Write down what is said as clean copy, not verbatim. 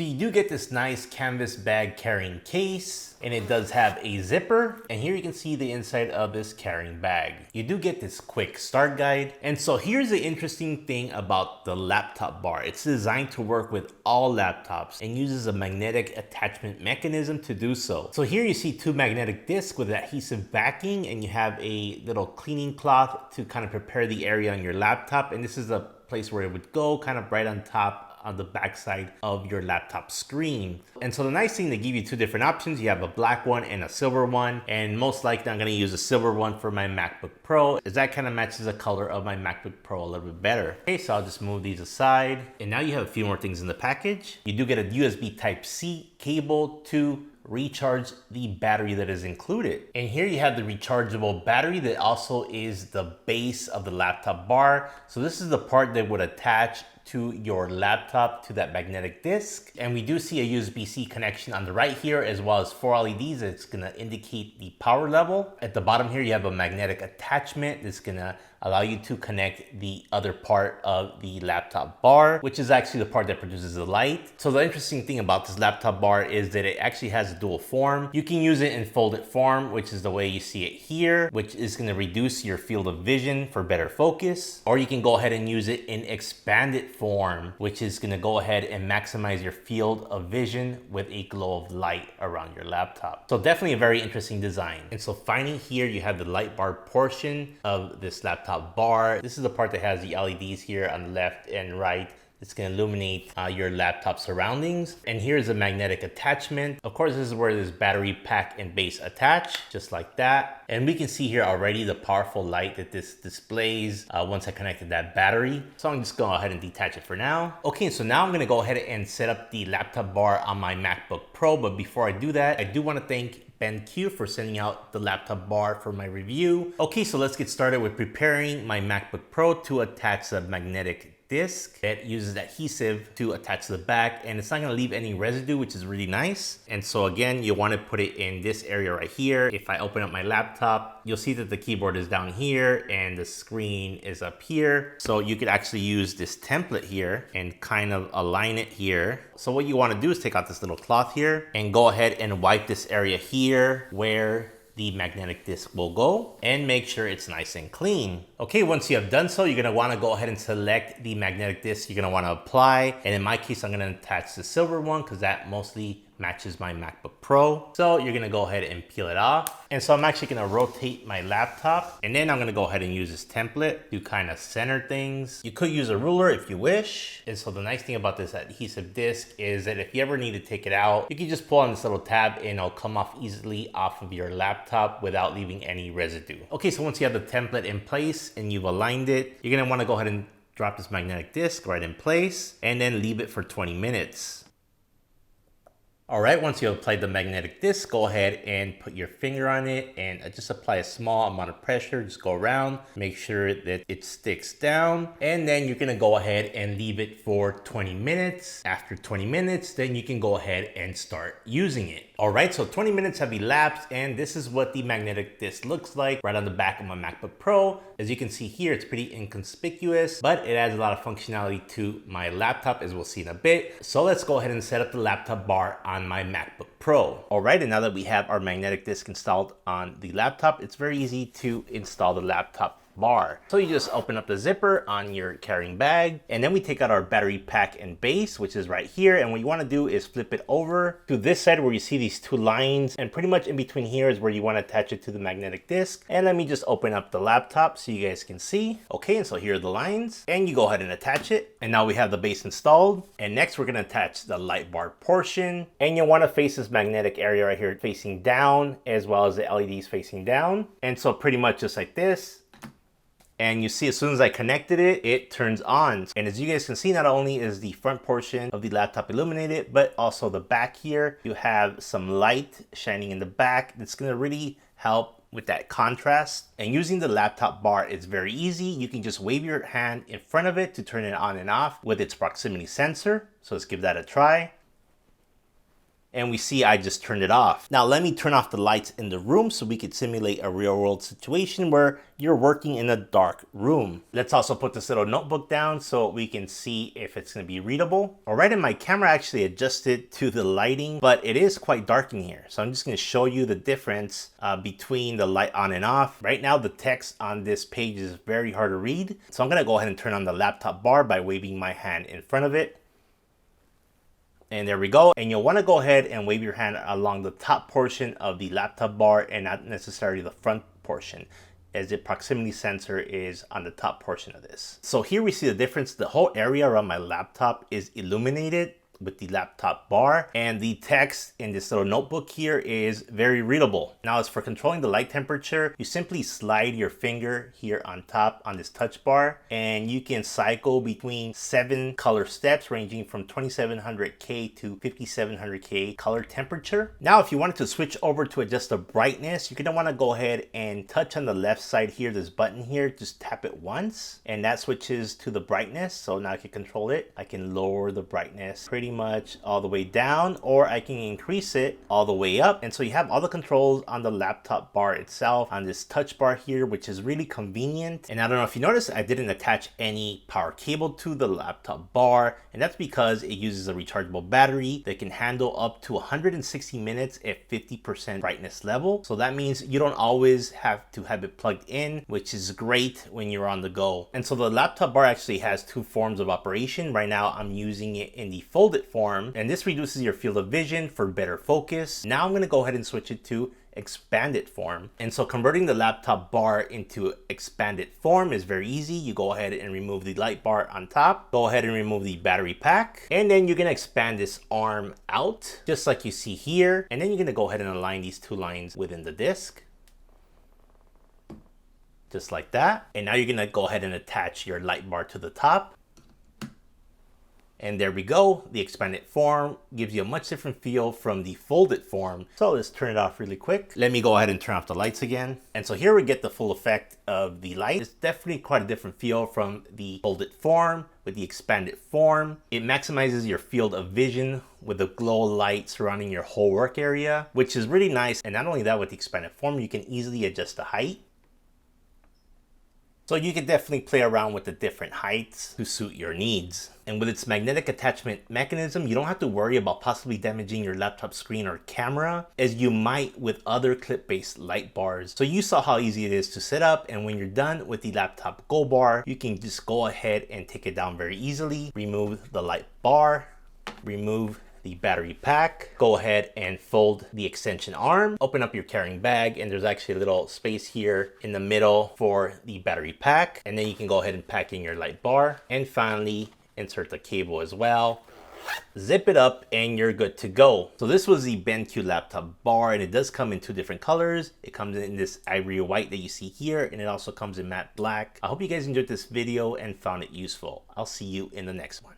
So you do get this nice canvas bag carrying case, and it does have a zipper. And here you can see the inside of this carrying bag. You do get this quick start guide. And so here's the interesting thing about the laptop bar. It's designed to work with all laptops and uses a magnetic attachment mechanism to do so. So here you see two magnetic discs with adhesive backing, and you have a little cleaning cloth to kind of prepare the area on your laptop. And this is the place where it would go, kind of right on top on the back side of your laptop screen. And so the nice thing, they give you two different options. You have a black one and a silver one, and most likely I'm going to use a silver one for my MacBook Pro, as that kind of matches the color of my MacBook Pro a little bit better. Okay, so I'll just move these aside, and now you have a few more things in the package. You do get a USB Type-C cable to recharge the battery that is included. And here you have the rechargeable battery that also is the base of the laptop bar. So this is the part that would attach to your laptop to that magnetic disc. And we do see a USB-C connection on the right here, as well as 4 LEDs that's gonna indicate the power level. At the bottom here, you have a magnetic attachment that's gonna allow you to connect the other part of the laptop bar, which is actually the part that produces the light. So the interesting thing about this laptop bar is that it actually has a dual form. You can use it in folded form, which is the way you see it here, which is gonna reduce your field of vision for better focus. Or you can go ahead and use it in expanded form, which is gonna go ahead and maximize your field of vision with a glow of light around your laptop. So definitely a very interesting design. And so finally here you have the light bar portion of this laptop bar. This is the part that has the LEDs here on the left and right. It's going to illuminate your laptop surroundings. And here's a magnetic attachment. Of course, this is where this battery pack and base attach, just like that. And we can see here already the powerful light that this displays once I connected that battery. So I'm just going to go ahead and detach it for now. Okay, so now I'm going to go ahead and set up the laptop bar on my MacBook Pro. But before I do that, I do want to thank BenQ for sending out the laptop bar for my review. Okay, so let's get started with preparing my MacBook Pro to attach the magnetic disc that uses adhesive to attach to the back, and it's not going to leave any residue, which is really nice. And so again, you want to put it in this area right here. If I open up my laptop, you'll see that the keyboard is down here and the screen is up here. So you could actually use this template here and kind of align it here. So what you want to do is take out this little cloth here and go ahead and wipe this area here where the magnetic disc will go, and make sure it's nice and clean. Okay, once you have done so, you're gonna wanna go ahead and select the magnetic disc you're gonna wanna apply. And in my case, I'm gonna attach the silver one because that mostly matches my MacBook Pro. So you're gonna go ahead and peel it off. And so I'm actually gonna rotate my laptop, and then I'm gonna go ahead and use this template to kind of center things. You could use a ruler if you wish. And so the nice thing about this adhesive disc is that if you ever need to take it out, you can just pull on this little tab and it'll come off easily off of your laptop without leaving any residue. Okay, so once you have the template in place and you've aligned it, you're gonna wanna go ahead and drop this magnetic disc right in place and then leave it for 20 minutes. All right, once you apply the magnetic disc, go ahead and put your finger on it and just apply a small amount of pressure. Just go around, make sure that it sticks down, and then you're gonna go ahead and leave it for 20 minutes. After 20 minutes, then you can go ahead and start using it. All right, so 20 minutes have elapsed, and this is what the magnetic disc looks like right on the back of my MacBook Pro. As you can see here, it's pretty inconspicuous, but it adds a lot of functionality to my laptop, as we'll see in a bit. So let's go ahead and set up the laptop bar on my MacBook Pro. All right, and now that we have our magnetic disc installed on the laptop, it's very easy to install the laptop bar. So you just open up the zipper on your carrying bag, and then we take out our battery pack and base, which is right here. And what you want to do is flip it over to this side where you see these two lines, and pretty much in between here is where you want to attach it to the magnetic disc. And let me just open up the laptop so you guys can see. Okay, and so here are the lines, and you go ahead and attach it. And now we have the base installed, and next we're going to attach the light bar portion, and you want to face this magnetic area right here facing down, as well as the LEDs facing down. And so pretty much just like this. And you see, as soon as I connected it, it turns on. And as you guys can see, not only is the front portion of the laptop illuminated, but also the back here, you have some light shining in the back. That's gonna really help with that contrast. And using the laptop bar is very easy. You can just wave your hand in front of it to turn it on and off with its proximity sensor. So let's give that a try. And we see I just turned it off. Now let me turn off the lights in the room so we could simulate a real world situation where you're working in a dark room. Let's also put this little notebook down so we can see if it's gonna be readable. Alright, and my camera actually adjusted to the lighting, but it is quite dark in here. So I'm just gonna show you the difference between the light on and off. Right now, the text on this page is very hard to read. So I'm gonna go ahead and turn on the laptop bar by waving my hand in front of it. And there we go. And you'll want to go ahead and wave your hand along the top portion of the laptop bar and not necessarily the front portion, as the proximity sensor is on the top portion of this. So here we see the difference. The whole area around my laptop is illuminated with the laptop bar, and the text in this little notebook here is very readable. Now, as for controlling the light temperature, you simply slide your finger here on top on this touch bar, and you can cycle between 7 color steps ranging from 2700K to 5700K color temperature. Now, if you wanted to switch over to adjust the brightness, you're gonna wanna go ahead and touch on the left side here, this button here, just tap it once, and that switches to the brightness. So now I can control it. I can lower the brightness pretty much all the way down, or I can increase it all the way up. And so you have all the controls on the laptop bar itself on this touch bar here, which is really convenient. And I don't know if you noticed, I didn't attach any power cable to the laptop bar, and that's because it uses a rechargeable battery that can handle up to 160 minutes at 50% brightness level. So that means you don't always have to have it plugged in, which is great when you're on the go. And so the laptop bar actually has 2 forms of operation. Right now I'm using it in the folded form, and this reduces your field of vision for better focus. Now I'm going to go ahead and switch it to expanded form. And so converting the laptop bar into expanded form is very easy. You go ahead and remove the light bar on top, go ahead and remove the battery pack, and then you're going to expand this arm out just like you see here. And then you're going to go ahead and align these 2 lines within the disc, just like that. And now you're going to go ahead and attach your light bar to the top. And there we go. The expanded form gives you a much different feel from the folded form. So let's turn it off really quick. Let me go ahead and turn off the lights again. And so here we get the full effect of the light. It's definitely quite a different feel from the folded form with the expanded form. It maximizes your field of vision with a glow light surrounding your whole work area, which is really nice. And not only that, with the expanded form, you can easily adjust the height. So you can definitely play around with the different heights to suit your needs. And with its magnetic attachment mechanism, you don't have to worry about possibly damaging your laptop screen or camera as you might with other clip-based light bars. So you saw how easy it is to set up, and when you're done with the laptop Go bar, you can just go ahead and take it down very easily. Remove the light bar, remove the battery pack, go ahead and fold the extension arm, open up your carrying bag, and there's actually a little space here in the middle for the battery pack, and then you can go ahead and pack in your light bar, and finally insert the cable as well, zip it up, and you're good to go. So this was the BenQ laptop bar, and it does come in 2 different colors. It comes in this ivory white that you see here, and it also comes in matte black. I hope you guys enjoyed this video and found it useful. I'll see you in the next one.